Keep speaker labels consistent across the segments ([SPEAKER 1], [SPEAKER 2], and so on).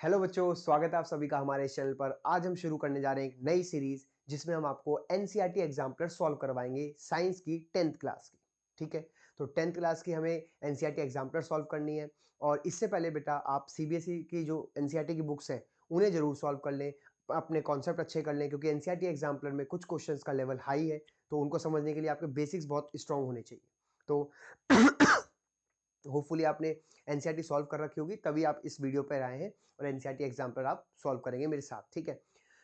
[SPEAKER 1] Hello बच्चों, स्वागत है आप सभी का हमारे चैनल पर। आज हम शुरू करने जा रहे हैं एक नई सीरीज जिसमें हम आपको एनसीईआरटी एग्जाम्पलर सॉल्व करवाएंगे साइंस की 10th क्लास की। ठीक है, तो 10th क्लास की हमें एनसीईआरटी एग्जाम्पलर सॉल्व करनी है। और इससे पहले बेटा आप सीबीएसई की जो एनसीईआरटी की बुक्स हैं उन्हें जरूर सॉल्व कर लें, अपने कॉन्सेप्ट अच्छे कर लें, क्योंकि एनसीईआरटी एग्जाम्पलर में कुछ क्वेश्चंस का लेवल हाई है, तो उनको समझने के लिए आपके बेसिक्स बहुत स्ट्रांग होने चाहिए। तो होपफुली आपने एनसीईआरटी सॉल्व कर रखी होगी, तभी आप इस वीडियो पर आए हैं और एनसीईआरटी एग्जाम्पलर आप सॉल्व करेंगे मेरे साथ। ठीक है,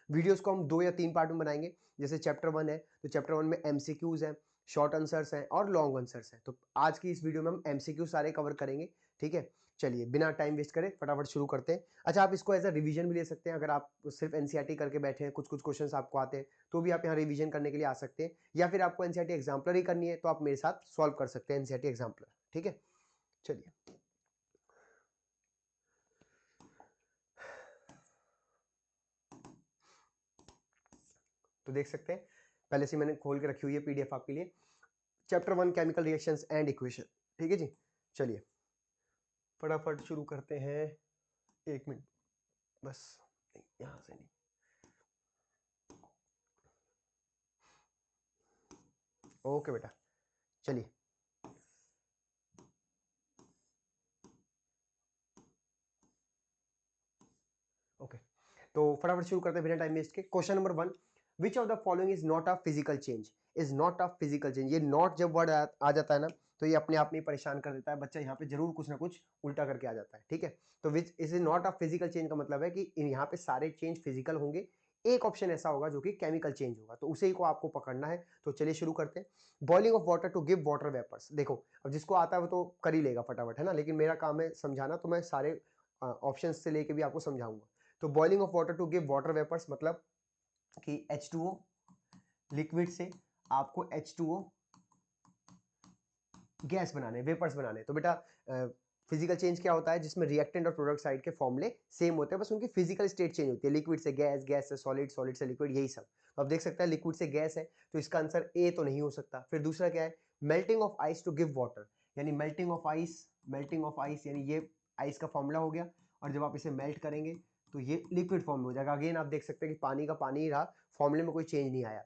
[SPEAKER 1] वीडियोस को हम 2 या 3 पार्ट में बनाएंगे। जैसे चैप्टर 1 है तो चैप्टर 1 में एमसीक्यूज हैं, शॉर्ट आंसर्स हैं और लॉन्ग आंसर्स हैं। तो आज की इस वीडियो में हम एमसीक्यू सारे कवर करेंगे। ठीक है, चलिए बिना टाइम वेस्ट करे फटाफट शुरू करते हैं। अच्छा, आप इसको एज अ रिवीजन भी ले सकते हैं। अगर आप सिर्फ एनसीईआरटी करके बैठे हैं, कुछ कुछ क्वेश्चंस आपको आते हैं, तो भी आप यहाँ रिवीजन करने के लिए आ सकते हैं। या फिर आपको एनसीईआरटी एग्जाम्पलर ही करनी है तो आप मेरे साथ सॉल्व कर सकते हैं एनसीईआरटी एग्जाम्पलर। ठीक है, चलिए तो देख सकते हैं, पहले से मैंने खोल के रखी हुई है पीडीएफ आपके लिए। Chapter 1 chemical reactions and equation. ठीक है जी, चलिए फटाफट शुरू करते हैं। 1 मिनट बस, नहीं यहां से नहीं। ओके बेटा, चलिए ओके, तो फटाफट शुरू करते हैं बिना टाइम वेस्ट के। Question number 1, which of the following is not a physical change? Is not a physical change. ये नॉट जब वर्ड आ जाता है ना, तो ये अपने आप में परेशान कर देता है। बच्चा यहाँ पे जरूर कुछ ना कुछ उल्टा करके आ जाता है। ठीक है, तो which is not a physical change का मतलब है कि यहाँ पे सारे चेंज फिजिकल होंगे, एक ऑप्शन ऐसा होगा जो कि केमिकल चेंज होगा, तो उसे ही को आपको पकड़ना है। तो चलिए शुरू करते हैं। Boiling of water to give water vapours. देखो, अब जिसको आता है वो तो कर ही लेगा फटाफट, है ना, लेकिन मेरा काम है समझाना, तो मैं सारे ऑप्शन से लेके भी आपको समझाऊंगा। तो boiling of water to give water vapours मतलब कि H2O लिक्विड से आपको H2O गैस बनाने, वेपर्स बनाने। तो बेटा फिजिकल चेंज क्या होता है? जिसमें रिएक्टेंट और प्रोडक्ट साइड के फॉर्मूले सेम होते हैं, बस उनकी फिजिकल स्टेट चेंज होती है। लिक्विड से गैस, गैस से सॉलिड, सॉलिड से लिक्विड, यही सब। तो आप देख सकते हैं लिक्विड से गैस है, तो इसका आंसर ए तो नहीं हो सकता। फिर दूसरा क्या है? Melting of ice to give water, यानी melting of ice, melting of ice यानी ये आइस का फॉर्मूला हो गया, और जब आप इसे मेल्ट करेंगे तो ये लिक्विड फॉर्म में हो जाएगा। अगेन आप देख सकते हैं कि पानी का पानी ही रहा, फॉर्मूले में कोई चेंज नहीं आया।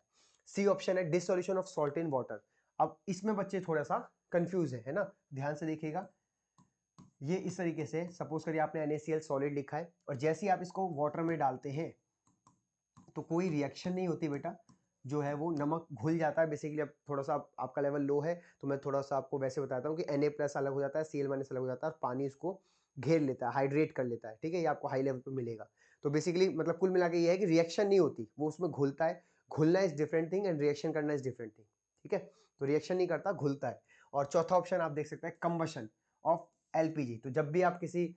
[SPEAKER 1] सी ऑप्शन है dissolution of salt in water. अब इसमें बच्चे थोड़ा सा कंफ्यूज है ना, ध्यान से देखिएगा। ये इस तरीके से, सपोज करिए आपने NaCl सॉलिड लिखा है, और जैसे ही आप इसको वाटर में डालते हैं तो कोई रिएक्शन नहीं होती बेटा, जो है वो नमक घुल जाता है बेसिकली। अब थोड़ा सा आपका लेवल लो है तो मैं थोड़ा सा आपको वैसे बताता हूँ कि Na+ अलग हो जाता है, Cl- अलग हो जाता है, और पानी इसको घेर लेता है, हाइड्रेट कर लेता है। ठीक है, ये आपको हाई लेवल पे मिलेगा। तो बेसिकली मतलब कुल मिला के ये है कि रिएक्शन नहीं होती, वो उसमें घुलता है। घुलना is different thing and reaction करना इज डिफरेंट थिंग। ठीक है, तो रिएक्शन नहीं करता, घुलता है। और चौथा ऑप्शन आप देख सकते हैं, कंबशन ऑफ LPG। तो जब भी आप किसी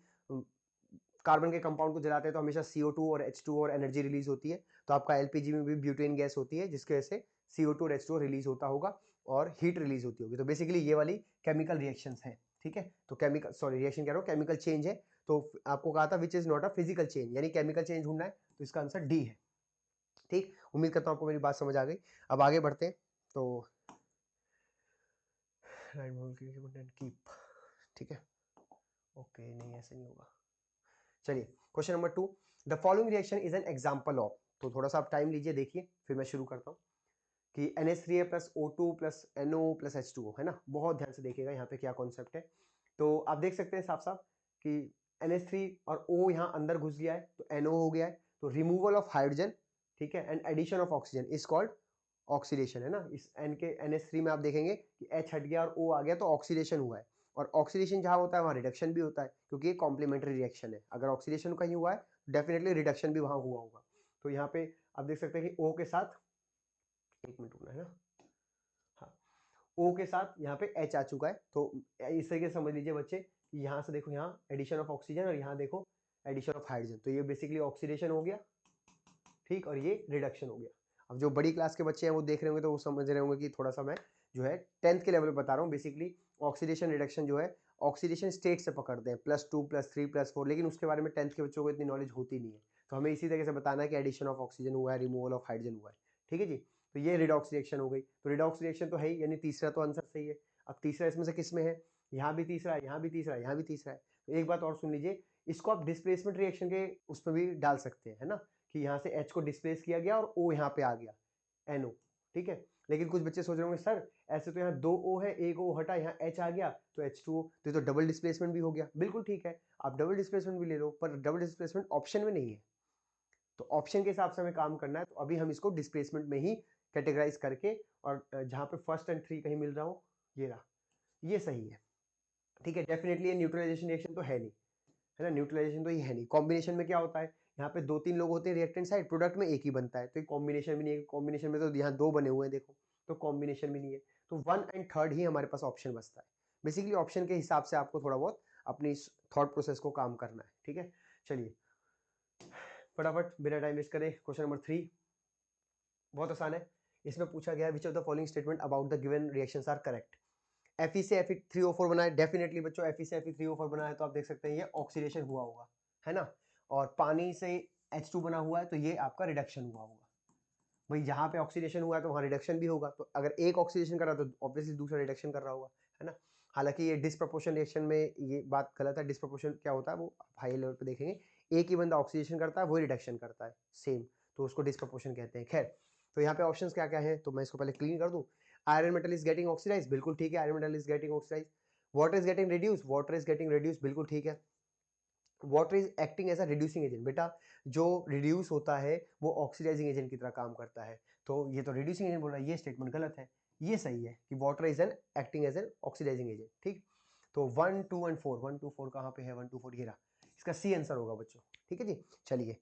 [SPEAKER 1] कार्बन के कंपाउंड को जलाते हैं तो हमेशा CO2 और H2O और एनर्जी रिलीज होती है। तो आपका LPG में भी ब्यूटेन गैस होती है, जिसकी वजह से CO2 और H2O रिलीज होता होगा और हीट रिलीज होती होगी। तो बेसिकली ये वाली केमिकल रिएक्शंस हैं। ठीक है, तो केमिकल, सॉरी रिएक्शन कह रहा हूँ, केमिकल चेंज है। तो आपको कहा था which is not a physical change, यानी केमिकल चेंज ढूंढना है, तो इसका आंसर डी है। ठीक, उम्मीद करता हूँ आपको मेरी बात समझ आ गई। अब आगे बढ़ते हैं। तो कीप, ठीक है, ओके, नहीं ऐसे नहीं होगा। चलिए question number 2, the following reaction is an example of. तो थोड़ा सा आप टाइम लीजिए, देखिए, फिर मैं शुरू करता हूँ। कि NH3 plus O2 plus NO plus H2O, है ना, बहुत ध्यान से देखिएगा यहाँ पे क्या कॉन्सेप्ट है। तो आप देख सकते हैं साफ साफ कि NH3 और O यहाँ अंदर घुस गया है तो NO हो गया है, तो रिमूवल ऑफ हाइड्रोजन, ठीक है, and addition of oxygen is called oxidation, है ना। इस N के NH3 में आप देखेंगे कि H हट गया और O आ गया, तो ऑक्सीडेशन हुआ है। और ऑक्सीडेशन जहां होता है वहां रिडक्शन भी होता है, क्योंकि ये कॉम्प्लीमेंट्री रिएक्शन है। अगर ऑक्सीडेशन कहीं हुआ है डेफिनेटली रिडक्शन भी वहां हुआ होगा। तो यहाँ पे आप देख सकते हैं कि O के साथ, 1 मिनट रुकना है ना, हाँ, O के साथ यहाँ पे H आ चुका है। तो इस तरीके से समझ लीजिए बच्चे कि यहाँ से देखो, यहाँ एडिशन ऑफ ऑक्सीजन और यहाँ देखो एडिशन ऑफ हाइड्रोजन, तो ये बेसिकली ऑक्सीडेशन हो गया, ठीक, और ये रिडक्शन हो गया। अब जो बड़ी क्लास के बच्चे हैं वो देख रहे होंगे तो वो समझ रहे होंगे कि थोड़ा सा मैं जो है 10th के लेवल पे बता रहा हूँ। बेसिकली ऑक्सीडेशन रिडक्शन जो है ऑक्सीडेशन स्टेट से पकड़ते हैं, +2 +3 +4, लेकिन उसके बारे में 10th के बच्चों को इतनी नॉलेज होती नहीं है। तो हमें इसी तरीके से बताना है कि एडिशन ऑफ ऑक्सीजन हुआ है, रिमूवल ऑफ हाइड्रोजन हुआ है। ठीक है जी, तो ये रिडॉक्स रिएक्शन हो गई। तो रिडॉक्स रिएक्शन तो है ही, यानी तीसरा तो आंसर सही है। अब तीसरा इसमें से किस में है? यहाँ भी तीसरा है, यहाँ भी तीसरा है, यहाँ भी तीसरा है। तो एक बात और सुन लीजिए, इसको आप डिस्प्लेसमेंट रिएक्शन के उस पर भी डाल सकते हैं, है ना, कि यहाँ से H को डिस्प्लेस किया गया और O यहाँ पे आ गया NO, ठीक है। लेकिन कुछ बच्चे सोच रहे होंगे सर ऐसे तो यहाँ 2 O है, एक O हटा, यहाँ H आ गया तो H2O, तो ये तो डबल डिस्प्लेसमेंट भी हो गया। बिल्कुल ठीक है, आप डबल डिस्प्लेसमेंट भी ले लो, पर डबल डिस्प्लेसमेंट ऑप्शन में नहीं है, तो ऑप्शन के हिसाब से हमें काम करना है। तो अभी हम इसको डिस्प्लेसमेंट में ही कैटेगराइज करके, और जहाँ पे फर्स्ट एंड 3 कहीं मिल रहा हो, ये रहा, ये सही है, ठीक है। डेफिनेटली ये न्यूट्रलाइजेशन रिएक्शन तो है नहीं, है ना, न्यूट्रलाइजेशन तो ये है नहीं। कॉम्बिनेशन में क्या होता है, यहाँ पे 2-3 लोग होते हैं रिएक्टेंट साइड, प्रोडक्ट में एक ही बनता है, तो ये कॉम्बिनेशन भी नहीं है। कॉम्बिनेशन में तो यहाँ 2 बने हुए हैं देखो, तो कॉम्बिनेशन भी नहीं है, तो 1 एंड 3 ही हमारे पास ऑप्शन बचता है। बेसिकली ऑप्शन के हिसाब से आपको थोड़ा बहुत अपनी थॉट प्रोसेस को काम करना है, ठीक है। चलिए फटाफट बिना टाइम वेस्ट करें, क्वेश्चन नंबर 3 बहुत आसान है। इसमें पूछा गया है which of the following statement about the given reactions are correct. Fe से Fe3O4 बना है, डेफिनेटली बच्चों Fe से Fe3O4 बना है, तो आप देख सकते हैं ये ऑक्सीडेशन हुआ होगा, है ना। और पानी से H2 बना हुआ है तो ये आपका रिडक्शन हुआ होगा। भाई जहाँ पे ऑक्सीडेशन हुआ है तो वहाँ रिडक्शन भी होगा, तो अगर एक ऑक्सीडेशन कर रहा है तो ऑब्वियसली दूसरा रिडक्शन कर रहा होगा, है ना। हालांकि ये डिस्प्रपोर्शन रिएक्शन में ये बात गलत है। डिस्प्रपोर्शन क्या होता है वो हाई लेवल पे देखेंगे, एक ही बंदा ऑक्सीडेशन करता है वो रिडक्शन करता है सेम, तो उसको डिस्प्रपोर्शन कहते हैं। खैर, तो यहाँ पे ऑप्शंस क्या क्या है तो मैं इसको पहले क्लीन कर दूं। Iron metal is getting oxidise, बिल्कुल ठीक है, iron metal is getting oxidise. Water is getting reduce, water is getting reduce, बिल्कुल ठीक है। Water is acting as a reducing agent, बेटा जो रिड्यूस होता है वो ऑक्सीडाइजिंग एजेंट की तरह काम करता है, तो ये तो रिड्यूसिंग एजेंट बोल रहा है, ये स्टेटमेंट गलत है। ये सही है कि water is an acting as an oxidising agent, ठीक। तो 1, 2 एंड 4, 1, 2, 4 कहाँ पे है, 1, 2, 4 ये रहा, इसका सी आंसर होगा बच्चों, ठीक है जी। चलिए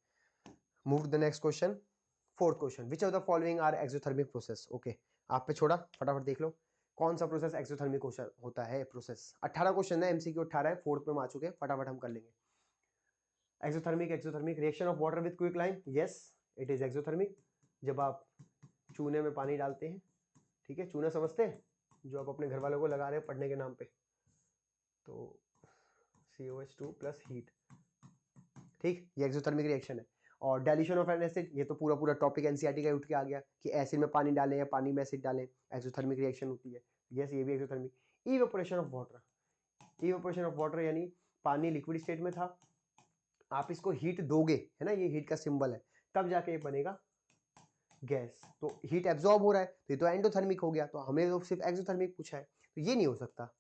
[SPEAKER 1] move to the next question, fourth question, which of the following are exothermic process. Okay, आप पे छोड़ा, फटाफट देख लो कौन सा प्रोसेस एक्सोथर्मिक होता है। प्रोसेस 18 क्वेश्चन है, एमसीक्यू 18 है, फोर्थ में हम आ चुके हैं, फटाफट हम कर लेंगे। Exothermic reaction of water with quick lime, yes it is exothermic. जब आप चूने में पानी डालते हैं, ठीक है, चूना समझते हैं जो आप अपने घर वालों को लगा रहे हैं पढ़ने के नाम पे, तो COH2 प्लस हीट, ठीक, ये एक्सोथर्मिक रिएक्शन है। और डाइल्यूशन ऑफ एन एसिड, ये तो पूरा पूरा टॉपिक एनसीईआरटी का उठ के आ गया कि एसिड में पानी डालें या पानी में एसिड डालें, एक्सोथर्मिक रिएक्शन होती है, यस ये भी exothermic. Evaporation of water, evaporation of water यानी पानी लिक्विड स्टेट में था, आप इसको हीट दोगे, है ना, ये हीट का सिंबल है, तब जाके ये बनेगा गैस, तो हीट एब्जॉर्ब हो रहा है तो ये तो एंडोथर्मिक हो गया, तो हमें तो सिर्फ एक्सोथर्मिक पूछा है, तो ये नहीं हो सकता,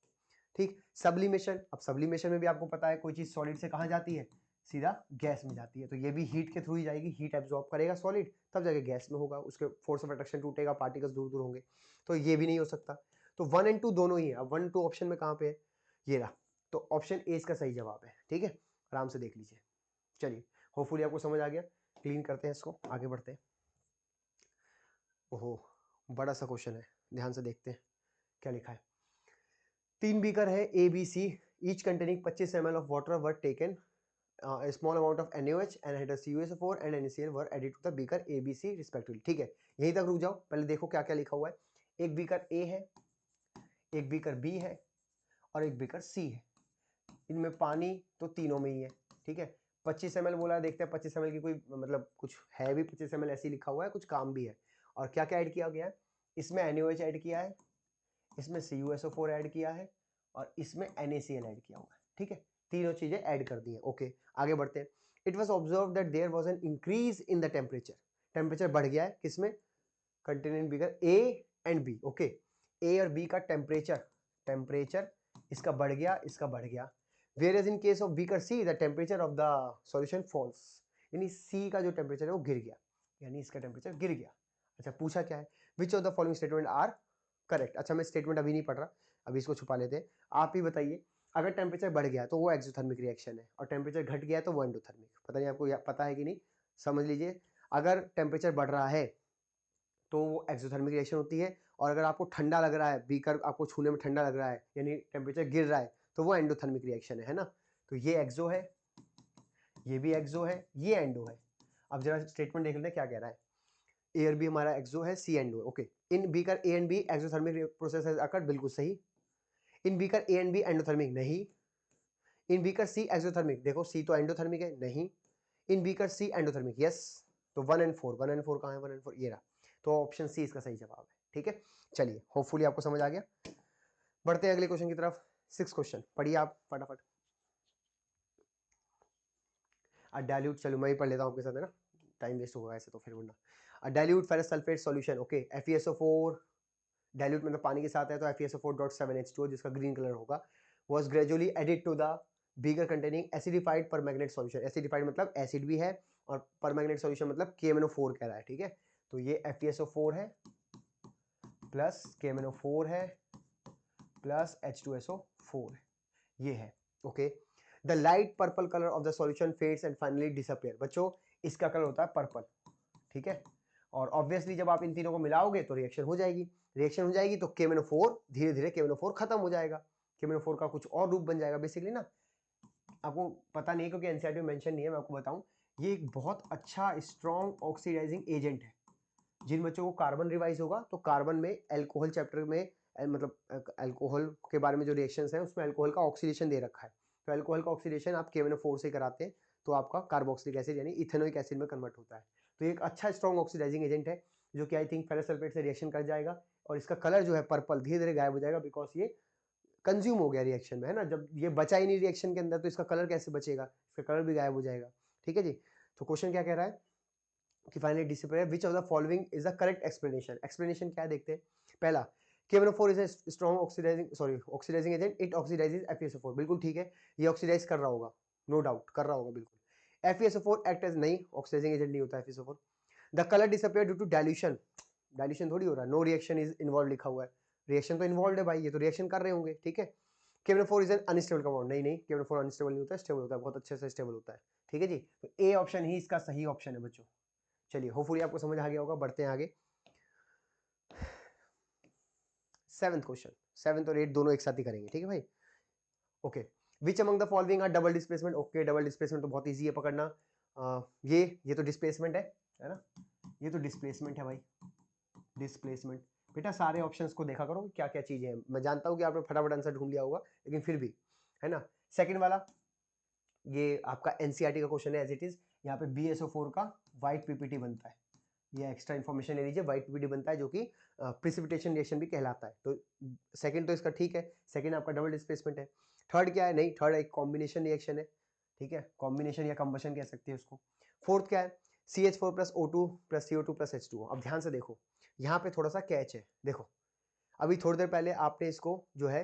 [SPEAKER 1] ठीक। सब्लिमेशन, अब सब्लिमेशन में भी आपको पता है कोई चीज सॉलिड से कहाँ जाती है, सीधा गैस में जाती है, तो ये भी हीट के थ्रू ही जाएगी, हीट एब्जॉर्ब करेगा सॉलिड, तब जाके गैस में होगा, उसके फोर्स ऑफ अट्रैक्शन टूटेगा, पार्टिकल्स दूर दूर होंगे, तो ये भी नहीं हो सकता। तो 1 एंड 2 दोनों ही है। अब 1, 2 ऑप्शन में कहाँ पे है, ये रहा, तो ऑप्शन ए इसका सही जवाब है, ठीक है, आराम से देख लीजिए। चलिए होपफुली आपको समझ आ गया, क्लीन करते हैं इसको, आगे बढ़ते हैं। ओहो बड़ा सा क्वेश्चन है, ध्यान से देखते हैं क्या लिखा है। 3 बीकर है A B C, each containing 25 ml of water were taken, a small amount of NaOH and had a CuSO4 and NaCl were added to the beaker ABC respectively, ठीक है, यहीं तक रुक जाओ, पहले देखो क्या क्या लिखा हुआ है। एक बीकर A है, एक बीकर B है और एक बीकर C है, इनमें पानी तो तीनों में ही है, ठीक है। 25 ml बोला है, देखते हैं 25 ml की कोई मतलब कुछ है भी, 25 ml ऐसे ही लिखा हुआ है, कुछ काम भी है। और क्या क्या ऐड किया गया है, इसमें NaOH ऐड किया है, इसमें CuSO4 ऐड किया है और इसमें NaCl ऐड किया हुआ है, ठीक है, तीनों चीजें ऐड कर दी हैं। ओके आगे बढ़ते हैं। It was observe that there was an increase in the temperature, temperature बढ़ गया है किसमें, content beaker A and B, okay, A और बी का टेम्परेचर इसका बढ़ गया, इसका बढ़ गया। Where as in case of beaker C the temperature of the solution falls, यानी सी का जो टेम्परेचर है वो गिर गया, यानी इसका टेम्परेचर गिर गया। अच्छा पूछा क्या है, which of the following statement are correct. अच्छा मैं स्टेटमेंट अभी नहीं पढ़ रहा, अभी इसको छुपा लेते हैं। आप ही बताइए, अगर टेम्परेचर बढ़ गया तो वो एक्सोथर्मिक रिएक्शन है, और टेम्परेचर घट गया तो वो एंडोथर्मिक। पता नहीं आपको पता है कि नहीं, समझ लीजिए, अगर टेम्परेचर बढ़ रहा है तो वो एक्सोथर्मिक रिएक्शन होती है, और अगर आपको ठंडा लग रहा है, बीकर आपको छूने में ठंडा लग रहा है यानी टेम्परेचर गिर रहा है, तो वो एंडोथर्मिक रिएक्शन है ना। तो ये एक्सो है, ये भी एक्सो है, ये एंडो है। अब जरा स्टेटमेंट देख लेते हैं क्या कह रहा है। ए और बी हमारा एक्सो है, C endo, okay. In beaker A and B exothermic process has occurred, बिल्कुल सही। In beaker A and B endothermic, नहीं। इन बीकर सी एक्सोथर्मिक, देखो सी तो एंडोथर्मिक है, नहीं। In beaker C endothermic, yes. तो 1 एंड 4, 1 एंड 4 कहाँ है, 1 एंड 4 ये रहा, तो ऑप्शन सी इसका सही जवाब है, ठीक है। चलिए होपफुली आपको समझ आ गया, बढ़ते हैं अगले क्वेश्चन की तरफ। 6 क्वेश्चन पढ़िए आप फटाफट। अ डाइल्यूट, चलो मैं ही पढ़ लेता हूँ आपके साथ, है ना, टाइम वेस्ट होगा ऐसे तो फिर वरना। अ dilute ferrous sulphate solution, okay, FeSO4 dilute मतलब पानी के साथ है तो FeSO4.7H2O जिसका ग्रीन कलर होगा, was gradually added to the beaker containing acidified permanganate solution। Acidified मतलब एसिड भी है और परमैंगनेट सॉल्यूशन मतलब KMnO4 कह रहा है, ठीक है। तो ये FeSO4 है प्लस KMnO4 है प्लस H2SO4 है, ये है, okay. The light purple colour of the solution fades and finally disappear. बच्चों इसका कलर होता है पर्पल, ठीक है। और ऑब्वियसली जब आप इन तीनों को मिलाओगे तो रिएक्शन हो जाएगी, रिएक्शन हो जाएगी तो KMnO4 धीरे धीरे KMnO4 खत्म हो जाएगा, KMnO4 का कुछ और रूप बन जाएगा बेसिकली ना। आपको पता नहीं है क्योंकि एनसीईआरटी में मेंशन नहीं है, मैं आपको बताऊं, ये एक बहुत अच्छा स्ट्रॉन्ग ऑक्सीडाइजिंग एजेंट है। जिन बच्चों को कार्बन रिवाइज होगा तो कार्बन में एल्कोहल चैप्टर में मतलब एल्कोहल के बारे में जो रिएक्शंस हैं उसमें एल्कोहल का ऑक्सीडेशन दे रखा है, तो एल्कोहल का ऑक्सीडेशन आप KMnO4 से कराते हैं तो आपका कार्बोक्सिलिक एसिड यानी इथेनोइक एसिड में कन्वर्ट होता है। तो ये एक अच्छा स्ट्रॉन्ग ऑक्सीडाइजिंग एजेंट है जो कि आई थिंक फेरस सल्फेट से रिएक्शन कर जाएगा और इसका कलर जो है पर्पल धीरे धीरे गायब हो जाएगा बिकॉज ये कंज्यूम हो गया रिएक्शन में, है ना। जब ये बचा ही नहीं रिएक्शन के अंदर तो इसका कलर कैसे बचेगा, इसका कलर भी गायब हो जाएगा, ठीक है जी। तो क्वेश्चन क्या कह रहा है कि finally disappear, which of the following is the correct explanation. Explanation क्या है देखते हैं। पहला, KMnO4 is a strong oxidising agent, it oxidises FeSO4, बिल्कुल ठीक है, ये ऑक्सीडाइज कर रहा होगा, नो डाउट कर रहा होगा बिल्कुल। FeSO4 एक्ट एज, नहीं, ऑक्सीडाइजिंग एजेंट नहीं होता FeSO4। The colour disappear due to dilution, dilution थोड़ी हो रहा है, नो रिएक्शन इज इन्वॉल्व लिखा हुआ है, रिएक्शन तो इन्वॉल्व है भाई, ये तो रिएक्शन कर रहे होंगे, ठीक है। KMnO4 is an unstable compound, नहीं नहीं, KMnO4 अनस्टेबल नहीं होता, स्टेबल होता है, बहुत अच्छे से स्टेबल होता है, ठीक है जी। तो ए ऑप्शन ही इसका सही ऑप्शन है बच्चों। चलिए होपफुली आपको समझ आ गया होगा, बढ़ते हैं आगे। 7th क्वेश्चन, 7th और 8 दोनों एक साथ ही करेंगे, ठीक है भाई, okay. Which among the following are double displacement, okay, double displacement तो बहुत इजी है पकड़ना। ये तो डिस्प्लेसमेंट है ना, ये तो डिस्प्लेसमेंट है भाई, डिस्प्लेसमेंट। बेटा सारे ऑप्शंस को देखा करो क्या क्या चीजें हैं, मैं जानता हूं कि आपने फटाफट आंसर ढूंढ लिया होगा लेकिन फिर भी, है ना। सेकंड वाला ये आपका एनसीईआरटी का क्वेश्चन है एज इट इज, यहाँ पे BSO4 का व्हाइट पीपीटी बनता है, ये एक्स्ट्रा इन्फॉर्मेशन ले लीजिए, व्हाइट पीपीटी बनता है जो कि प्रिसिपिटेशन रिएक्शन भी कहलाता है। तो सेकंड तो इसका ठीक है, सेकंड आपका डबल डिस्प्लेसमेंट है। थर्ड क्या है, नहीं, थर्ड एक कॉम्बिनेशन रिएक्शन है, ठीक है, कॉम्बिनेशन या कंबशन कह सकते हैं उसको। फोर्थ क्या है, CH4 plus O2 plus CO2 plus H2O। अब ध्यान से देखो, यहाँ पे थोड़ा सा कैच है, देखो अभी थोड़ी देर पहले आपने इसको जो है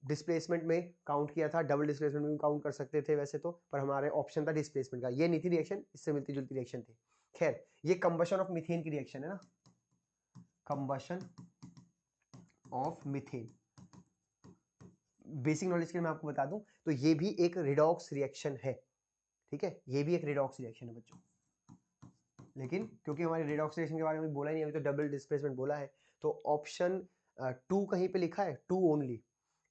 [SPEAKER 1] डिस्प्लेसमेंट में काउंट किया था, डबल डिस्प्लेसमेंट में काउंट कर सकते थे वैसे तो, पर हमारे ऑप्शन था डिस्प्लेसमेंट का, ये नहीं थी रिएक्शन, इससे मिलती जुलती रिएक्शन थी। खैर ये कंबशन ऑफ मीथेन की रिएक्शन है ना, combustion of methane, basic knowledge के लिए मैं आपको बता दूं तो ये भी एक रिडॉक्स रिएक्शन है, ठीक है, ये भी एक रिडॉक्स रिएक्शन है बच्चों। लेकिन क्योंकि हमारे रिडॉक्स रिएक्शन के बारे में बोला ही नहीं, अभी तो डबल डिस्प्लेसमेंट बोला है, तो ऑप्शन 2 कहीं पे लिखा है, 2 ओनली,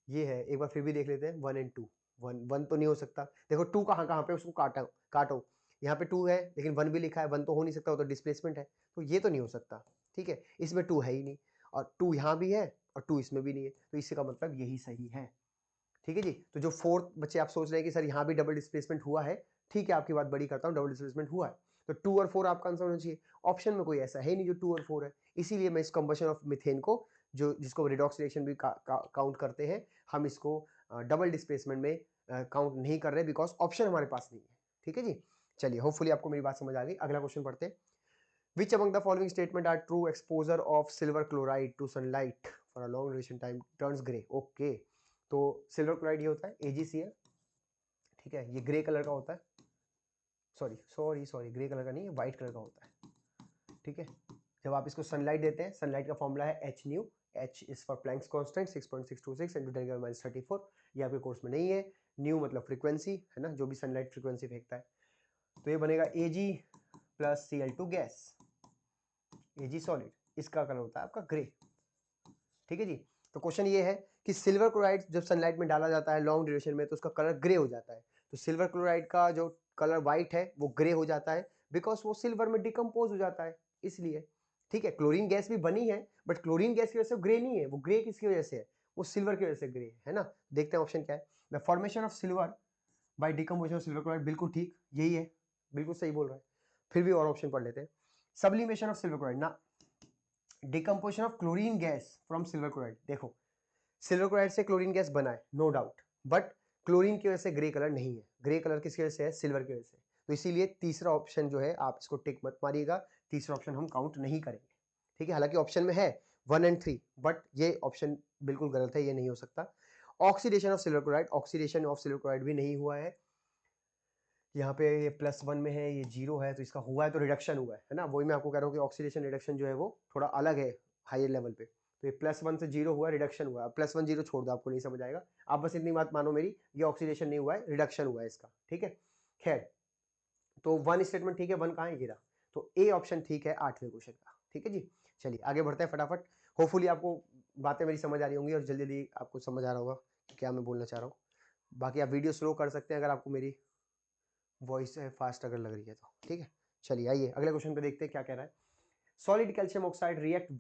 [SPEAKER 1] ये है, एक बार फिर भी देख लेते हैं, 1 एंड 2, 1 तो नहीं हो सकता, देखो 2 कहाँ कहाँ पे, उसको काटो काटो, यहाँ पे 2 है लेकिन 1 भी लिखा है, 1 तो हो नहीं सकता, वो तो डिस्प्लेसमेंट है, तो ये तो नहीं हो सकता, ठीक है, इसमें 2 है ही नहीं, और 2 यहाँ भी है और 2 इसमें भी नहीं है, तो इसका मतलब यही सही है, ठीक है जी। तो जो फोर्थ बच्चे आप सोच रहे हैं कि सर यहाँ भी डबल डिस्प्लेसमेंट हुआ है, ठीक है, आपकी बात बड़ी करता हूँ, डबल डिस्प्लेसमेंट हुआ है, तो 2 और 4 आपका आंसर होना चाहिए, ऑप्शन में कोई ऐसा है नहीं जो 2 और 4 है, इसीलिए मैं इस कंबशन ऑफ मीथेन को, जो जिसको रिडॉक्स रिएक्शन भी काउंट करते हैं, हम इसको डबल डिस्प्लेसमेंट में काउंट नहीं कर रहे बिकॉज ऑप्शन हमारे पास नहीं है, ठीक है जी। चलिए होपफुली आपको मेरी बात समझ आ गई, अगला क्वेश्चन पढ़ते हैं। Which among the following statement are true? Exposure of silver chloride to sunlight for a long duration time turns gray. Okay, तो सिल्वर क्लोराइड ये होता है AgCl, ठीक है, ये ग्रे कलर का होता है, सॉरी ग्रे कलर का नहीं, व्हाइट कलर का होता है, ठीक है। जब आप इसको सनलाइट देते हैं, सनलाइट का फॉर्मूला है H new, H is for Planck's constant 6.626 into 10 - 34, ये आपके कोर्स में नहीं है, न्यू मतलब फ्रीक्वेंसी, है ना, जो भी सनलाइट फ्रीक्वेंसी फेंकता है, तो ये बनेगा Ag plus Cl2 gas, Ag solid, इसका कलर होता है आपका ग्रे, ठीक है जी। तो क्वेश्चन ये है कि सिल्वर क्लोराइड जब सनलाइट में डाला जाता है लॉन्ग ड्यूरेशन में तो उसका कलर ग्रे हो जाता है, तो सिल्वर क्लोराइड का जो कलर व्हाइट है वो ग्रे हो जाता है बिकॉज वो सिल्वर में डिकम्पोज हो जाता है, इसलिए, ठीक है। क्लोरीन गैस भी बनी है बट क्लोरीन गैस की वजह से ग्रे नहीं है, वो ग्रे किसकी वजह से है, वो सिल्वर की वजह से ग्रे है ना। देखते हैं ऑप्शन क्या है, the formation of silver by decomposition of silver chloride, बिल्कुल ठीक, यही है, बिल्कुल सही बोल रहा है। फिर भी और ऑप्शन पढ़ लेते हैं, सब्लिमेशन ऑफ सिल्वर क्लोराइड ना, decomposition of chlorine gas from silver chloride, देखो सिल्वर क्लोराइड से क्लोरीन गैस बना है नो डाउट, बट क्लोरीन की वजह से ग्रे कलर नहीं है, ग्रे कलर किसकी वजह से है, सिल्वर की वजह से, तो इसीलिए तीसरा ऑप्शन जो है आप इसको टिक मत मारिएगा, तीसरा ऑप्शन हम काउंट नहीं करेंगे, ठीक है। हालांकि ऑप्शन में है 1 एंड 3, बट ये ऑप्शन बिल्कुल गलत है, ये नहीं हो सकता। Oxidation of silver chloride, oxidation of silver chloride भी नहीं हुआ है। यहाँ पे ये +1 में है, ये 0 है, तो इसका हुआ है तो रिडक्शन हुआ है ना। वही मैं आपको कह रहा हूँ कि ऑक्सीडेशन रिडक्शन जो है वो थोड़ा अलग है हायर लेवल पे। तो ये +1 से 0 हुआ, रिडक्शन हुआ। +1 0 छोड़ दो, आपको नहीं समझ आएगा। आप बस इतनी बात मानो मेरी, ये ऑक्सीडेशन नहीं हुआ है, रिडक्शन हुआ है इसका, ठीक है। खैर, तो 1 स्टेटमेंट ठीक है, 1 कहाँ है, गिरा। तो ए ऑप्शन ठीक है 8वें क्वेश्चन का, ठीक है जी। चलिए आगे बढ़ते हैं फटाफट। होपफुली आपको बातें मेरी समझ आ रही होंगी और जल्दी जल्दी आपको समझ आ रहा होगा कि क्या मैं बोलना चाह रहा हूँ। बाकी आप वीडियो स्लो कर सकते हैं अगर आपको मेरी वॉइस फास्ट अगर लग रही है तो, ठीक है। चलिए आइए अगले क्वेश्चन पे देखते हैं क्या कह रहा है। Solid calcium oxide react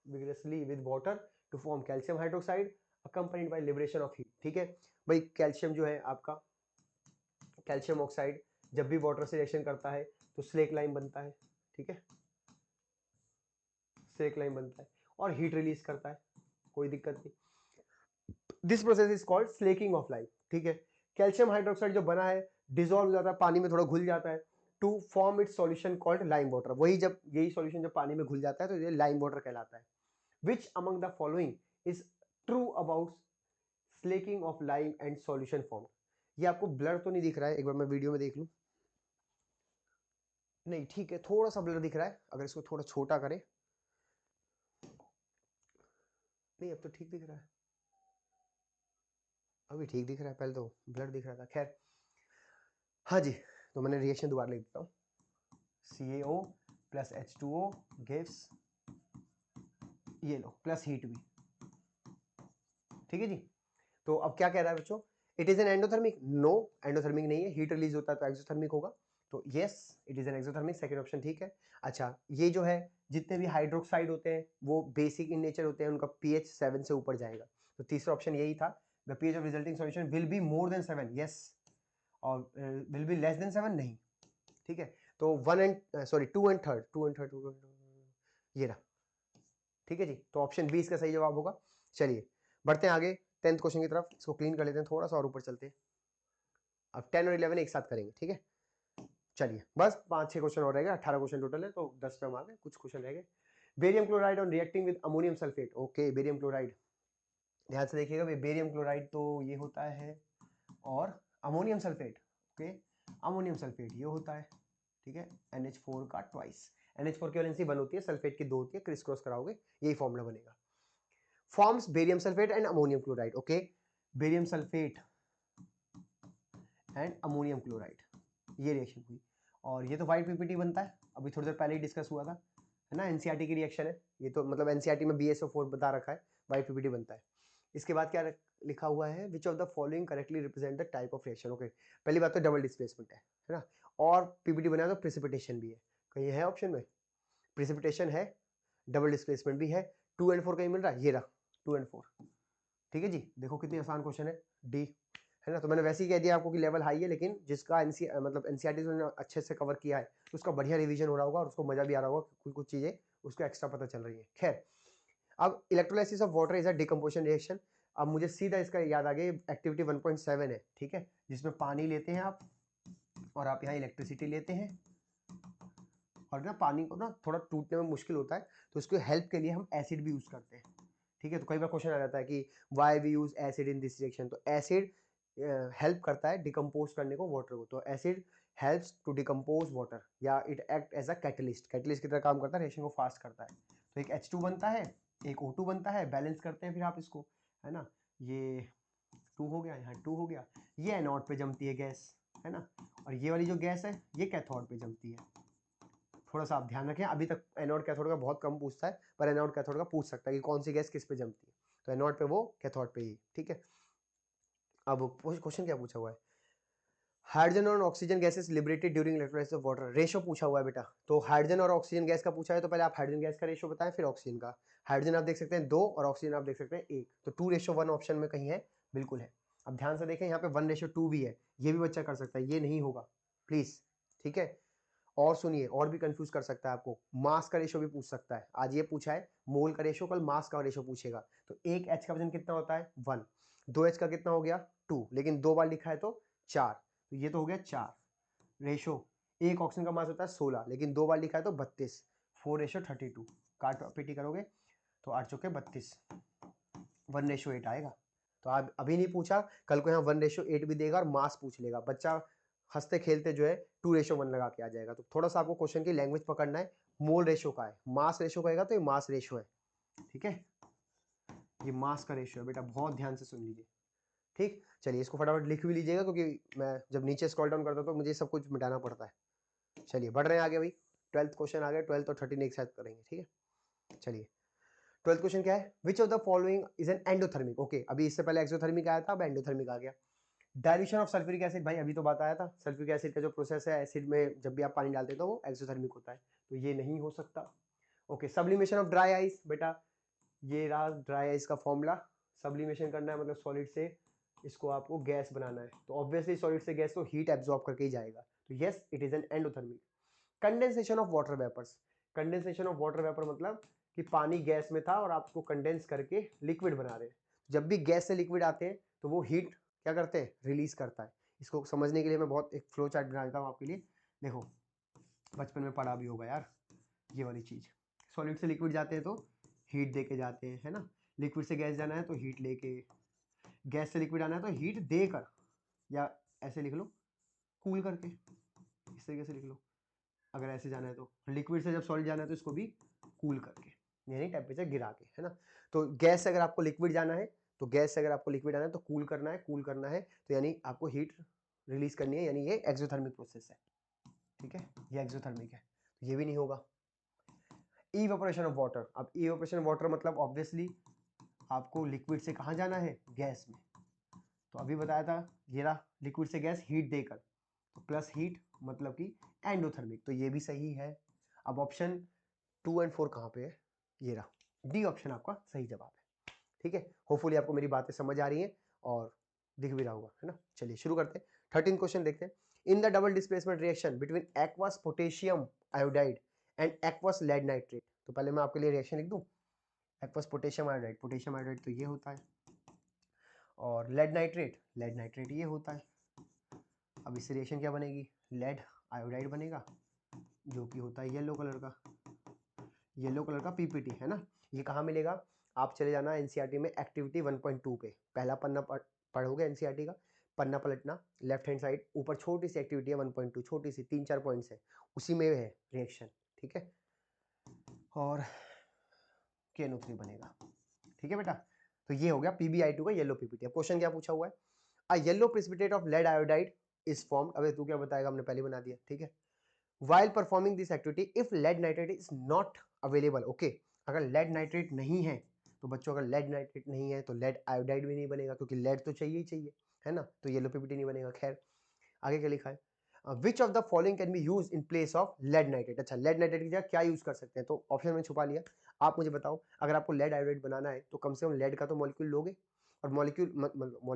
[SPEAKER 1] vigorously with water to form calcium hydroxide accompanied by liberation of heat, ठीक है। भाई कैल्शियम जो है आपका, कैल्शियम ऑक्साइड जब भी वाटर से रिएक्शन करता है तो स्लेक लाइम बनता है, ठीक है, स्लेक लाइम बनता है और हीट रिलीज करता है, कोई दिक्कत नहीं। This process is called slaking of lime, ठीक है। कैल्शियम हाइड्रोक्साइड जो बना है डिसॉल्व हो जाता है, पानी में थोड़ा घुल जाता है to form its solution called lime water. वही जब यही सॉल्यूशन जब पानी में घुल जाता है तो ये लाइम वाटर कहलाता है। विच among the following is true about slaking of lime and solution form. ये आपको ब्लर तो नहीं दिख रहा है, एक बार मैं वीडियो में देख लूं। नहीं ठीक है, थोड़ा सा ब्लर दिख रहा है, अगर इसको थोड़ा छोटा करें। नहीं अब तो ठीक दिख रहा है, अभी ठीक दिख रहा है, पहले तो ब्लर दिख रहा था। खैर हाँ जी, तो मैंने रिएक्शन दोबारा लिख देता हूँ। CaO प्लस H2O गिव्स, ये लो, प्लस हीट भी, ठीक है जी। तो अब क्या कह रहा है बच्चों, it is an endothermic. No, endothermic नहीं है, हीट रिलीज होता है तो एक्सोथर्मिक होगा। तो yes, it is an exothermic, second option ठीक है। अच्छा, ये जो है जितने भी हाइड्रोक्साइड होते हैं वो बेसिक इन नेचर होते हैं, उनका pH 7 से ऊपर जाएगा। तो तीसरा ऑप्शन यही था, the pH of resulting solution will be more than 7, yes, और विल बी लेस देन 7 नहीं, ठीक है। तो 1 and sorry 2 and third, 2 and third, ये रहा, ठीक है जी। तो ऑप्शन बी इसका सही जवाब होगा। चलिए बढ़ते हैं आगे 10th क्वेश्चन की तरफ। इसको क्लीन कर लेते हैं, थोड़ा सा और ऊपर चलते हैं। अब 10 और 11 एक साथ करेंगे, ठीक है। चलिए बस 5-6 क्वेश्चन और रह गए, 18 क्वेश्चन टोटल है, तो 10 पे हम आ गए, कुछ क्वेश्चन रह गए। Barium chloride on reacting with ammonium sulphate, okay. Barium chloride, ध्यान से देखिएगा, बेरियम क्लोराइड तो ये होता है और ammonium sulphate, okay, ammonium sulphate ये होता है, ठीक है। NH4 का ट्वाइस, NH4 की वैलेंसी 1 होती है, सल्फेट की 2 होती है, क्रिस क्रॉस कराओगे यही फॉर्मूला बनेगा। Forms barium sulphate and ammonium chloride, okay. Barium sulphate and ammonium chloride, ये रिएक्शन हुई और ये तो व्हाइट पीपीटी बनता है, अभी थोड़ी देर पहले ही डिस्कस हुआ था, है ना। एनसीईआरटी की रिएक्शन है ये तो, मतलब एनसीईआरटी में BSO4 बता रखा है, व्हाइट पीपीटी बनता है। इसके बाद क्या लिखा हुआ है, which of the following correctly represent the type of reaction, okay. पहली बात तो डबल डिस्प्लेसमेंट है ना, और पीपीटी बनाया तो प्रेसिपिटेशन भी है, कहीं है ऑप्शन में, प्रेसिपिटेशन है, डबल डिस्प्लेसमेंट भी है, 2 एंड 4 कहीं मिल रहा है, ये रहा 2 एंड 4, ठीक है जी। देखो कितनी आसान क्वेश्चन है, डी, है ना। तो मैंने वैसे ही कह दिया आपको कि लेवल हाई है, लेकिन जिसका मतलब एनसीईआरटी ने अच्छे से कवर किया है उसका बढ़िया रिवीजन हो रहा होगा और उसको मजा भी आ रहा होगा, कुछ कुछ चीजें उसको एक्स्ट्रा पता चल रही है। खैर, अब electrolysis of water is a decomposition reaction. अब मुझे सीधा इसका याद आ गया, एक्टिविटी 1.7 है, ठीक है, जिसमें पानी लेते हैं आप और आप यहाँ इलेक्ट्रिसिटी लेते हैं, और ना पानी को ना थोड़ा टूटने में मुश्किल होता है तो उसको हेल्प के लिए हम एसिड भी यूज करते हैं, ठीक है। तो कई बार क्वेश्चन आ जाता है कि why we use acid in this reaction, तो एसिड हेल्प करता है डिकम्पोज करने को वाटर को, तो acid helps to decompose water, या it act as a catalyst, catalyst की तरह काम करता है, रिएक्शन को फास्ट करता है। तो एक H2 बनता है, एक O2 बनता है, बैलेंस करते हैं फिर आप इसको, है ना। ये 2 हो गया, यहाँ 2 हो गया, ये एनोड पे जमती है गैस, है ना, और ये वाली जो गैस है ये कैथोड पे जमती है। थोड़ा सा आप ध्यान रखें, अभी तक एनोड कैथोड का बहुत कम पूछता है, पर एनोड कैथोड का पूछ सकता है कि कौन सी गैस किस पे जमती है, तो एनोड पे वो, कैथोड पे ही, ठीक है। अब क्वेश्चन क्या पूछा हुआ है, हाइड्रोजन और oxygen gases liberated during electrolysis of water, ratio पूछा हुआ है बेटा। तो हाइड्रोजन और ऑक्सीजन गैस का पूछा है, तो पहले आप हाइड्रोजन गैस का रेशो बताएं, फिर ऑक्सीजन का। हाइड्रोजन आप देख सकते हैं 2 और ऑक्सीजन आप देख सकते हैं 1, तो 2:1 ऑप्शन में कहीं है, बिल्कुल है। अब ध्यान से देखें, यहाँ पे 1:2 भी है, ये भी बच्चा कर सकता है, ये नहीं होगा प्लीज, ठीक है। और सुनिए, और भी कंफ्यूज कर सकता है आपको, मास का रेशो भी पूछ सकता है, आज ये पूछा है मोल का रेशो, कल मास का रेशो पूछेगा। तो एक H का वजन कितना होता है 1, 2H का कितना हो गया 2, लेकिन 2 बार लिखा है तो 4, तो ये तो हो गया 4 रेशो, एक ऑक्सीजन का मास होता है 16 लेकिन 2 बार लिखा है तो 32, 4:32, काट पीटी करोगे तो 8 चौके 32, 1:8 आएगा। तो आप अभी नहीं पूछा, कल को यहाँ 1:8 भी देगा और मास पूछ लेगा, बच्चा हंसते खेलते जो है 2:1 लगा के आ जाएगा। तो थोड़ा सा आपको क्वेश्चन की लैंग्वेज पकड़ना है, मोल रेशो का है, मास रेशो कहेगा तो ये मास रेशो है, ठीक है, ये मास का रेशो है बेटा, बहुत ध्यान से सुन लीजिए, ठीक। चलिए इसको फटाफट लिख भी लीजिएगा क्योंकि मैं जब नीचे स्क्रॉल डाउन करता हूँ तो मुझे सब कुछ मिटाना पड़ता है। चलिए बढ़ रहे हैं आगे भाई, 12th क्वेश्चन आ गया, 12th और 13 एक साथ करेंगे, ठीक है। चलिए 12th क्वेश्चन क्या है, which of the following is an endothermic, okay अभी इससे पहले एक्सोथर्मिक आया था, अब एंडोथर्मिक आ गया। डाइल्यूशन ऑफ सल्फ्यूरिक एसिड, भाई अभी तो बात आया था, सल्फ्यूरिक एसिड का जो प्रोसेस है, एसिड में जब भी आप पानी डालते हो तो वो एक्सोथर्मिक होता है, तो ये नहीं हो सकता। Okay sublimation of dry ice, बेटा ये रहा ड्राई आइस का फॉर्मूला, सब्लिमेशन करना है मतलब सॉलिड से इसको आपको गैस बनाना है, तो ऑब्वियसली सॉलिड से गैस तो हीट एब्जॉर्ब करके ही जाएगा, तो yes it is an endothermic. Condensation of water vapours, condensation of water vapour मतलब कि पानी गैस में था और आप उसको कंडेंस करके लिक्विड बना रहे हैं, जब भी गैस से लिक्विड आते हैं तो वो हीट क्या करते हैं, रिलीज करता है। इसको समझने के लिए मैं बहुत एक फ्लो चार्ट बना देता हूँ आपके लिए, देखो बचपन में पढ़ा भी होगा यार ये वाली चीज, सॉलिड से लिक्विड जाते हैं तो हीट दे के जाते हैं, है ना, लिक्विड से गैस जाना है तो हीट लेके, गैस से लिक्विड आना है तो हीट देकर, या ऐसे लिख लो कूल करके, इस तरीके से लिख लो, अगर ऐसे जाना है तो लिक्विड से जब सॉलिड जाना है तो इसको भी कूल करके, यानी टेम्परेचर गिरा के, है ना। तो गैस से अगर आपको लिक्विड जाना है तो गैस से अगर आपको लिक्विड आना है तो कूल करना है, कूल करना है तो यानी आपको हीट रिलीज करनी है, यानी ये एक्सोथर्मिक प्रोसेस है, ठीक है, ये एक्सोथर्मिक है, तो ये भी नहीं होगा। इवेपोरेशन ऑफ वाटर, अब इवेपोरेशन ऑफ वाटर मतलब ऑब्वियसली आपको लिक्विड से कहाँ जाना है, गैस में, तो अभी बताया था ये रहा लिक्विड से गैस हीट देकर, तो प्लस हीट मतलब कि एंडोथर्मिक, तो ये भी सही है। अब ऑप्शन 2 एंड 4 कहाँ पे है, ये रहा डी ऑप्शन आपका सही जवाब है, ठीक है। होपफुली आपको मेरी बातें समझ आ रही हैं और दिख भी रहा होगा, है ना। चलिए शुरू करते हैं, 13 क्वेश्चन देखते हैं। In the double displacement reaction between aqueous potassium iodide and aqueous lead nitrate, तो पहले मैं आपके लिए रिएक्शन लिख दूं, aqueous potassium iodide, potassium iodide तो ये होता है, और लेड नाइट्रेट ये होता है। अब इससे रिएक्शन क्या बनेगी, लेड आयोडाइड बनेगा जो कि होता है येलो कलर का पीपीटी, है ना। ये कहाँ मिलेगा, आप चले जाना एनसीईआरटी में एक्टिविटी 1.2 पे, पहला पन्ना पढ़ोगे एनसीईआरटी का, पन्ना पलटना, लेफ्ट हैंड साइड ऊपर छोटी सी एक्टिविटी है 1.2, छोटी सी 3-4 पॉइंट्स है, उसी में है रिएक्शन, ठीक है, और KNO3 बनेगा, ठीक है बेटा। तो ये हो गया PbI2 का येलो पीपीटी। अब क्वेश्चन क्या पूछा हुआ है, a yellow precipitate of lead iodide is formed, अबे तू क्या बताएगा, हमने पहले बना दिया, ठीक है। while performing this activity if lead nitrate is not available, okay, अगर लेड नाइट्रेट नहीं है तो बच्चों अगर लेड नाइट्रेट नहीं है तो लेड आयोडाइड भी नहीं बनेगा क्योंकि लेड तो चाहिए ही चाहिए, है ना, तो येलो पीपीटी नहीं बनेगा। खैर आगे क्या लिखा है, which of the following can be use in place of lead nitrate, अच्छा लेड नाइट्रेट की जगह क्या यूज कर सकते हैं, तो ऑप्शन में छुपा लिया। आप मुझे बताओ अगर आपको लेड आयोडाइड बनाना है तो कम से कम लेड का तो मॉलिक्यूल लोगे, और मॉलिक्यूल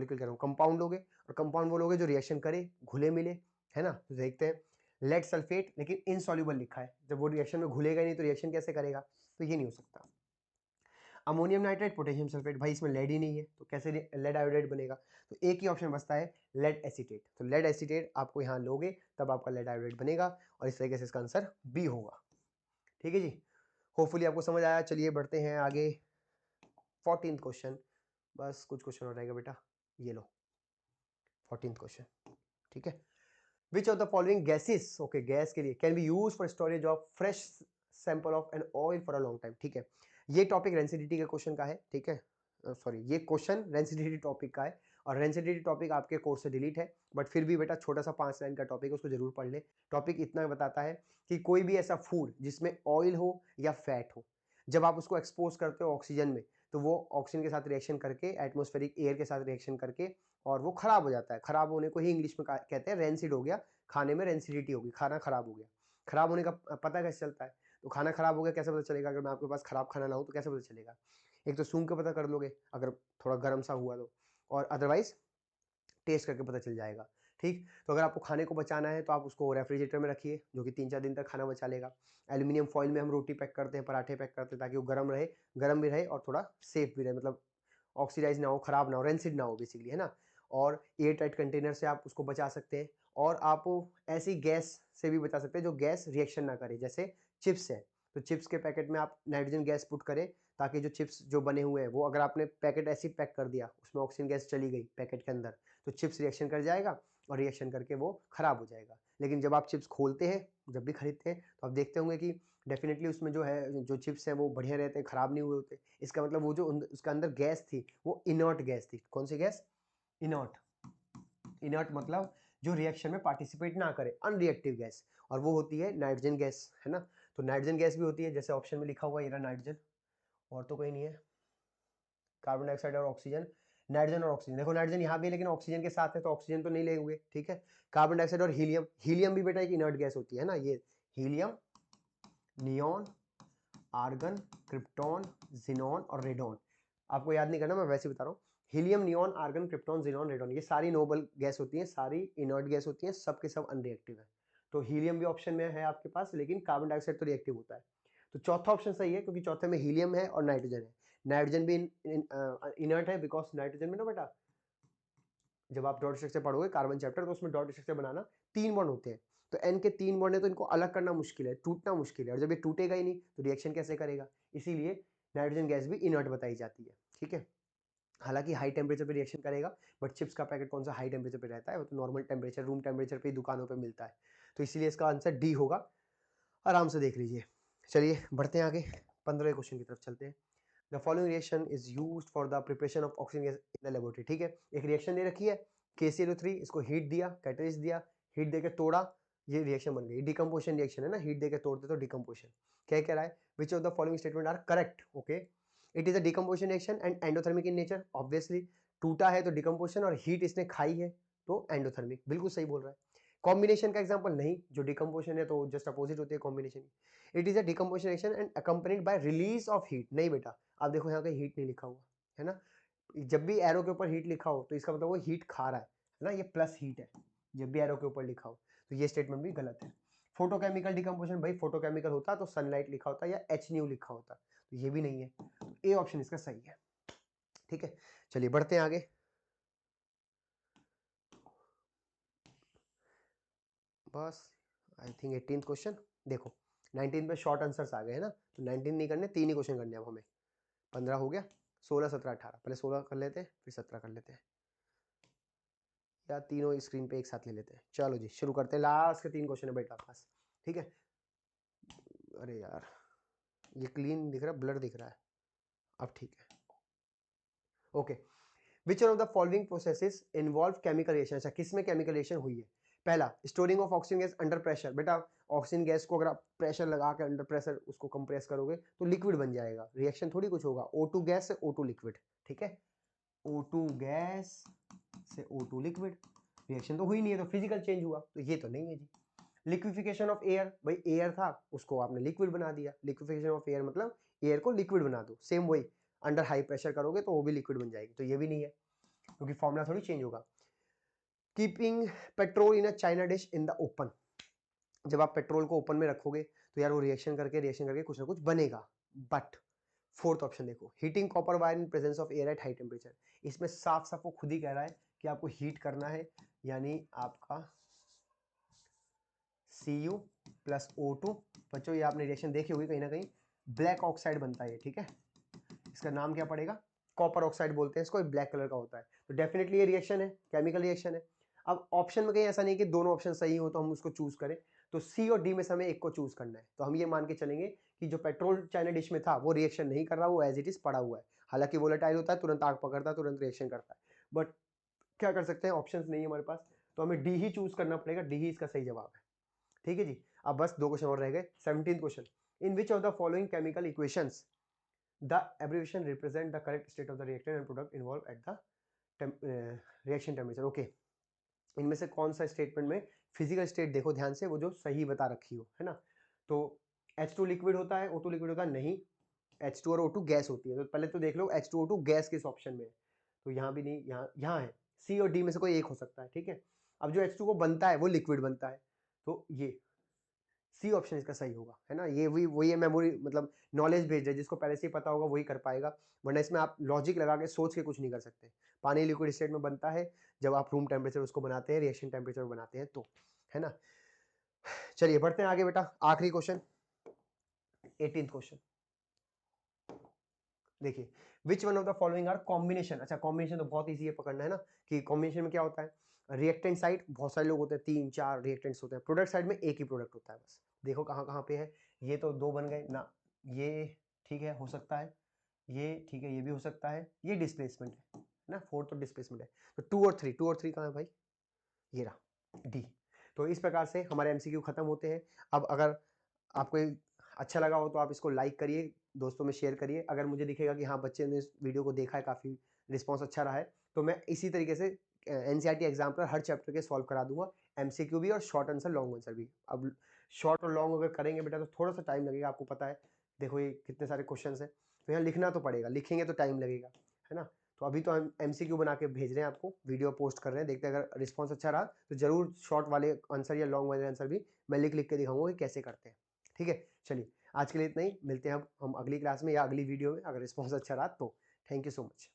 [SPEAKER 1] कह रहा हूँ कंपाउंड लोगे, और कंपाउंड वो लोगे जो रिएक्शन करे, घुले मिले, है ना। तो देखते हैं लेड सल्फेट, लेकिन इनसॉल्युबल लिखा है, जब वो रिएक्शन में घुलेगा नहीं तो रिएक्शन कैसे करेगा, तो ये नहीं हो सकता। अमोनियम नाइट्रेट पोटेशियम सल्फेट, भाई इसमें लेड ही नहीं है तो कैसे लेड आयोडाइड बनेगा, तो एक ही ऑप्शन बचता है लेड एसीटेट, तो लेड एसीटेट आपको यहाँ लोगे तब आपका लेड आयोडाइड बनेगा, और इस तरीके से इसका आंसर बी होगा, ठीक है जी। होपफुली आपको समझ आया। चलिए बढ़ते हैं आगे, 14th क्वेश्चन, बस कुछ क्वेश्चन हो रहेगा बेटा, ये लो 14th क्वेश्चन, ठीक है। Which of the following gases, okay, gas के लिए can be used for storage of fresh sample of an oil for a long time, ठीक है। ये टॉपिक रेंसिडिटी के क्वेश्चन का है, ठीक है, सॉरी ये क्वेश्चन रेंसिडिटी टॉपिक का है, और रेंसिडिटी टॉपिक आपके कोर्स से डिलीट है, बट फिर भी बेटा छोटा सा 5 लाइन का टॉपिक है, उसको जरूर पढ़ ले। टॉपिक इतना बताता है कि कोई भी ऐसा फूड जिसमें ऑयल हो या फैट हो, जब आप उसको एक्सपोज करते हो ऑक्सीजन में तो वो ऑक्सीजन के साथ रिएक्शन करके, एटमॉस्फेरिक एयर के साथ रिएक्शन करके, और वो खराब हो जाता है। खराब होने को ही इंग्लिश में कहते हैं रेंसिड हो गया, खाने में रेंसिडिटी होगी, खाना खराब हो गया। खराब होने का पता कैसे चलता है, तो खाना खराब हो गया कैसे पता चलेगा, अगर मैं आपके पास खराब खाना लाऊं तो कैसे पता चलेगा, एक तो सूंघ के पता कर लोगे अगर थोड़ा गर्म सा हुआ तो, और अदरवाइज टेस्ट करके पता चल जाएगा, ठीक। तो अगर आपको खाने को बचाना है तो आप उसको रेफ्रिजरेटर में रखिए जो कि 3-4 दिन तक खाना बचा लेगा। एल्यूमिनियम फॉइल में हम रोटी पैक करते हैं, पराठे पैक करते हैं, ताकि वो गर्म रहे, गर्म भी रहे और थोड़ा सेफ भी रहे, मतलब ऑक्सीडाइज ना हो, खराब ना हो, रेंसिड ना हो बेसिकली, है ना। और एयर टाइट कंटेनर से आप उसको बचा सकते हैं, और आप ऐसी गैस से भी बचा सकते हैं जो गैस रिएक्शन ना करे, जैसे चिप्स है तो चिप्स के पैकेट में आप नाइट्रोजन गैस पुट करें, ताकि जो चिप्स जो बने हुए हैं वो, अगर आपने पैकेट ऐसे ही पैक कर दिया, उसमें ऑक्सीजन गैस चली गई पैकेट के अंदर, तो चिप्स रिएक्शन कर जाएगा और रिएक्शन करके वो खराब हो जाएगा। लेकिन जब आप चिप्स खोलते हैं, जब भी खरीदते हैं, तो आप देखते होंगे कि डेफिनेटली उसमें जो है, जो चिप्स हैं वो बढ़िया रहते हैं, खराब नहीं हुए होते। इसका मतलब वो जो उसका अंदर गैस थी वो इनर्ट गैस थी। कौन सी गैस? इनर्ट। इनर्ट मतलब जो रिएक्शन में पार्टिसिपेट ना करे, अनरिएक्टिव गैस, और वो होती है नाइट्रोजन गैस, है ना। तो नाइट्रोजन गैस भी होती है, जैसे ऑप्शन में लिखा हुआ है, ये रहा नाइट्रोजन, और तो कोई नहीं है, कार्बन डाइऑक्साइड और ऑक्सीजन, नाइट्रोजन और ऑक्सीजन। देखो नाइट्रोजन यहाँ भी है लेकिन ऑक्सीजन के साथ है, तो ऑक्सीजन तो नहीं लेंगे, ठीक है। कार्बन डाइऑक्साइड और हीलियम, हीलियम भी बेटा एक इनर्ट गैस होती है ना, ये helium, neon, argon, krypton, xenon और रेडॉन। आपको याद नहीं करना, मैं वैसे बता रहा हूँ। Helium, neon, argon, krypton, xenon, radon, ये सारी नोबल गैस होती हैं, सारी इनर्ट गैस होती हैं, सब के सब अनरिएक्टिव है। तो हीलियम भी ऑप्शन में है आपके पास, लेकिन कार्बन डाइऑक्साइड तो रिएक्टिव होता है। तो चौथा ऑप्शन सही है, क्योंकि चौथे में हीलियम है और नाइट्रोजन है। नाइट्रोजन भी इनर्ट है, बिकॉज नाइट्रोजन में ना बेटा, जब आप डॉट स्ट्रक्चर पढ़ोगे कार्बन चैप्टर, तो उसमें डॉट स्ट्रक्चर बनाना 3 बॉन्ड होते हैं, तो एन के 3 बॉन्ड है, तो इनको अलग करना मुश्किल है, टूटना मुश्किल है, और जब ये टूटेगा ही नहीं तो रिएक्शन कैसे करेगा, इसीलिए नाइट्रोजन गैस भी इनर्ट बताई जाती है, ठीक है। हालांकि हाई टेम्परेचर पे रिएक्शन करेगा, बट चिप्स का पैकेट कौन सा हाई टेम्परेचर पे रहता है, वो तो नॉर्मल टेम्परेचर, रूम टेम्परेचर पे ही दुकानों पे मिलता है, तो इसीलिए इसका आंसर डी होगा। आराम से देख लीजिए। चलिए बढ़ते हैं आगे, 15वें क्वेश्चन की तरफ चलते हैं। The following reaction is used for the preparation of oxygen gas in the laboratory, ठीक है। एक रिएक्शन दे रखी है, KClO3, इसको हीट दिया, कैटलिस्ट दिया, हीट देके तोड़ा, ये रिएक्शन बन गई, डिकम्पोजिशन रिएक्शन है ना, हीट देके तोड़ते तो डिकम्पोजिशन। क्या कह रहा है, which of the following statement are correct, okay. It is a decomposition reaction and endothermic in nature, obviously, टूटा है तो डिकम्पोजिशन, और हीट इसने खाई है तो एंडोथर्मिक, बिल्कुल सही बोल रहा है। कॉम्बिनेशन का एग्जांपल नहीं, जो डिकम्पोजिशन है तो जस्ट अपोजिट होती है combination. It is a decomposition reaction and accompanied by release of heat, नहीं बेटा, आप देखो यहाँ पे हीट नहीं लिखा हुआ है ना, जब भी एरो के ऊपर हीट लिखा हो तो इसका मतलब वो हीट खा रहा है ना, ये प्लस हीट है, जब भी एरो के ऊपर लिखा हो, तो ये स्टेटमेंट भी गलत है। फोटोकेमिकल डिकम्पोजिशन, भाई फोटोकेमिकल होता तो सनलाइट लिखा होता या एच न्यू लिखा होता, तो ये भी नहीं है, तो ए ऑप्शन इसका सही है, ठीक है। चलिए बढ़ते हैं आगे। बस आई थिंक 18th क्वेश्चन, देखो 19 पे शॉर्ट आंसर्स आ गए हैं ना, तो 19 नहीं करने, 3 ही क्वेश्चन करने अब हमें। 15 हो गया, 16, 17, 18, पहले 16 कर लेते हैं, फिर 17 कर लेते हैं, या तीनों स्क्रीन पे एक साथ ले लेते हैं। चलो जी शुरू करते हैं, लास्ट के 3 क्वेश्चन है बेटा पास, ठीक है। अरे यार ये क्लीन दिख रहा है, ब्लर दिख रहा है, अब ठीक है, okay. Which one of the following processes involve chemical reaction, अच्छा किस में केमिकल रिएक्शन हुई है। पहला, storing of oxygen gas under pressure, बेटा ऑक्सीजन गैस को अगर आप प्रेशर लगा के अंडर प्रेशर उसको कंप्रेस करोगे तो लिक्विड बन जाएगा, रिएक्शन थोड़ी कुछ होगा, O2 गैस से O2 लिक्विड, ठीक है। O2 गैस से O2 लिक्विड, रिएक्शन तो हुई नहीं है, तो फिजिकल चेंज हुआ, तो ये तो नहीं है जी। लिक्विफिकेशन ऑफ एयर, भाई एयर था उसको आपने लिक्विड बना दिया, लिक्विफिकेशन ऑफ एयर मतलब एयर को लिक्विड बना दो, सेम वही, अंडर हाई प्रेशर करोगे तो वो भी लिक्विड बन जाएगी, तो ये भी नहीं है, क्योंकि फॉर्मूला थोड़ी चेंज होगा। Keeping petrol in a China dish in the open, जब आप पेट्रोल को ओपन में रखोगे तो यार वो रिएक्शन करके कुछ ना कुछ बनेगा, बट फोर्थ ऑप्शन देखो, heating copper wire in presence of air at high temperature, इसमें साफ साफ वो खुद ही कह रहा है कि आपको हीट करना है, यानी आपका Cu प्लस O2, बच्चों ये आपने रिएक्शन देखी होगी कहीं ना कहीं, ब्लैक ऑक्साइड बनता है, ठीक है। इसका नाम क्या पड़ेगा, कॉपर ऑक्साइड बोलते हैं इसको, ब्लैक कलर का होता है, तो डेफिनेटली ये रिएक्शन है, केमिकल रिएक्शन है। अब ऑप्शन में कहीं ऐसा नहीं कि दोनों ऑप्शन सही हो तो हम उसको चूज करें, तो सी और डी में से हमें एक को चूज करना है, तो हम ये मान के चलेंगे कि जो पेट्रोल चाइना डिश में था वो रिएक्शन नहीं कर रहा, वो एज इट इज पड़ा हुआ है, हालांकि वोलेटाइल होता है, तुरंत आग पकड़ता है, तुरंत रिएक्शन करता है, बट क्या कर सकते हैं, ऑप्शन नहीं है हमारे पास, तो हमें डी ही चूज करना पड़ेगा, डी ही इसका सही जवाब है, ठीक है जी। अब बस 2 क्वेश्चन और रह गए। 17th question, in which of the following chemical equations the abbreviation represent the correct state of the reactant and product involve at the reaction temperature, okay. इनमें से कौन सा स्टेटमेंट में फिजिकल स्टेट देखो ध्यान से, वो जो सही बता रखी हो, है ना। तो H2 लिक्विड होता है, O2 लिक्विड होता है, नहीं, H2 और O2 गैस होती है, तो पहले तो देख लो H2O2 गैस किस ऑप्शन में है, तो यहाँ भी नहीं, यहाँ है, सी और डी में से कोई एक हो सकता है, ठीक है। अब जो H2 को बनता है वो लिक्विड बनता है, तो ये सी ऑप्शन इसका सही होगा, है ना। ये वही है मेमोरी, मतलब नॉलेज बेस्ड है, जिसको पहले से ही पता होगा वही कर पाएगा, वरना इसमें आप लॉजिक लगा के सोच के कुछ नहीं कर सकते। पानी लिक्विड स्टेट में बनता है जब आप रूम टेम्परेचर उसको बनाते हैं, रिएक्शन टेम्परेचर बनाते हैं तो, है ना। चलिए बढ़ते हैं आगे बेटा, आखिरी क्वेश्चन, 18th क्वेश्चन देखिए, which one of the following are combination. अच्छा कॉम्बिनेशन तो बहुत ईजी है पकड़ना, है ना, कि कॉम्बिनेशन में क्या होता है, रिएक्टेंट साइड बहुत सारे लोग होते हैं, 3 4 रिएक्टेंट्स होते हैं, प्रोडक्ट साइड में एक ही प्रोडक्ट होता है बस। देखो कहाँ कहाँ पे है, ये तो 2 बन गए ना, ये ठीक है हो सकता है, ये ठीक है, ये भी हो सकता है, ये डिस्प्लेसमेंट है ना, 4 तो डिस्प्लेसमेंट है, तो 2 और 3 कहाँ है भाई, ये रहा डी। तो इस प्रकार से हमारे एमसीक्यू खत्म होते हैं। अब अगर आपको ये अच्छा लगा हो तो आप इसको लाइक करिए, दोस्तों में शेयर करिए। अगर मुझे दिखेगा कि हाँ बच्चे ने इस वीडियो को देखा है, काफ़ी रिस्पॉन्स अच्छा रहा है, तो मैं इसी तरीके से एनसीईआरटी एग्जाम पर हर चैप्टर के सॉल्व करा दूंगा, एमसीक्यू भी और शॉर्ट आंसर लॉन्ग आंसर भी। अब शॉर्ट और लॉन्ग अगर करेंगे बेटा तो थोड़ा सा टाइम लगेगा, आपको पता है, देखो ये कितने सारे क्वेश्चन है, तो यहाँ लिखना तो पड़ेगा, लिखेंगे तो टाइम लगेगा, है ना। तो अभी तो हम एमसीक्यू बना के भेज रहे हैं आपको, वीडियो पोस्ट कर रहे हैं, देखते हैं अगर रिस्पॉन्स अच्छा रहा तो जरूर शॉर्ट वाले आंसर या लॉन्ग वाले आंसर भी मैं लिख लिख के दिखाऊंगा कि कैसे करते हैं। ठीक है, चलिए आज के लिए इतना ही, मिलते हैं अब हम अगली क्लास में या अगली वीडियो में, अगर रिस्पॉन्स अच्छा रहा तो। Thank you so much.